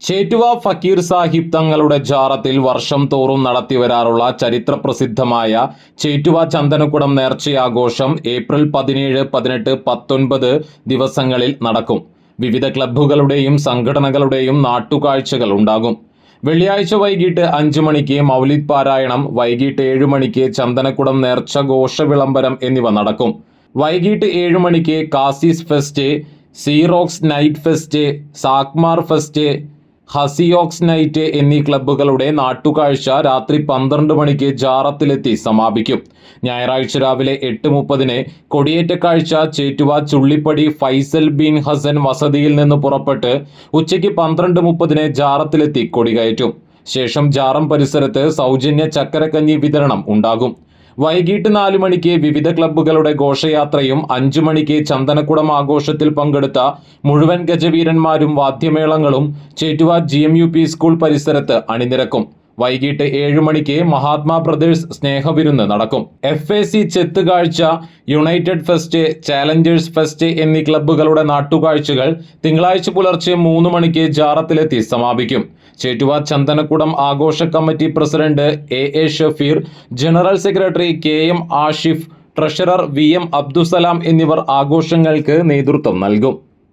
ചേറ്റുവ ഫക്കീർ സാഹിബ് തങ്ങളുടെ ജാറത്തിൽ വർഷം തോറും നടത്തിവരാറുള്ള ചരിത്രപ്രസിദ്ധമായ ചേറ്റുവ ചന്ദനക്കുടം നേർച്ചയാഘോഷം ഏപ്രിൽ 17, 18, 19 ദിവസങ്ങളിൽ നടക്കും. വിവിധ ക്ലബ്ബുകളുടെയും സംഘടനകളുടെയും നാട്ടുകാഴ്ചകൾ ഉണ്ടാകും. വെള്ളിയാഴ്ച വൈകിട്ട് 5 മണിക്ക് മൗലിദ് പാരായണം, വൈകിട്ട് 7 മണിക്ക് ചന്ദനക്കുടം നേർച്ച ഘോഷ വിളംബരം എന്നിവ നടക്കും. വൈകിട്ട് 7 മണിക്ക് കാസിസ് ഫെസ്റ്റ്, സീറോക്സ് നൈറ്റ് ഫെസ്റ്റ്, സാക്മാർ ഫെസ്റ്റ്, ഹസിയോക്സ് നൈറ്റ് എന്നീ ക്ലബ്ബുകളുടെ നാട്ടുകാഴ്ച രാത്രി 12 മണിക്ക് ജാറത്തിലെത്തി സമാപിക്കും. ഞായറാഴ്ച രാവിലെ 8:30 കൊടിയേറ്റ കാഴ്ച ചേറ്റുവ ചുള്ളിപ്പടി ഫൈസൽ ബിൻ ഹസൻ വസതിയിൽ നിന്ന് പുറപ്പെട്ട് ഉച്ചയ്ക്ക് 12:30 ജാറത്തിലെത്തി കൊടികയറ്റും. ശേഷം ജാറം പരിസരത്ത് സൗജന്യ ചക്കരക്കഞ്ഞി വിതരണം ഉണ്ടാകും. വൈകിട്ട് 4 മണിക്ക് വിവിധ ക്ലബ്ബുകളുടെ ഘോഷയാത്രയും 5 മണിക്ക് ചന്ദനക്കുടം ആഘോഷത്തിൽ പങ്കെടുത്ത മുഴുവൻ ഗജവീരന്മാരും വാദ്യമേളങ്ങളും ചേറ്റുവ GMUP സ്കൂൾ പരിസരത്ത് അണിനിരക്കും. വൈകിട്ട് 7 മണിക്ക് മഹാത്മാ ബ്രദേഴ്സ് സ്നേഹവിരുന്ന് നടക്കും. FAC ചെത്ത് കാഴ്ച, യുണൈറ്റഡ് ഫെസ്റ്റ്, ചാലഞ്ചേഴ്സ് ഫെസ്റ്റ് എന്നീ ക്ലബ്ബുകളുടെ നാട്ടുകാഴ്ചകൾ തിങ്കളാഴ്ച പുലർച്ചെ 3 മണിക്ക് ജാറത്തിലെത്തി സമാപിക്കും. ചേറ്റുവ ചന്ദനക്കുടം ആഘോഷ committee president AA Shafeer, general secretary KM Ashif, treasurer VM Abdussalam എന്നിവർ ആഘോഷങ്ങൾക്ക് നേതൃത്വം നൽകും.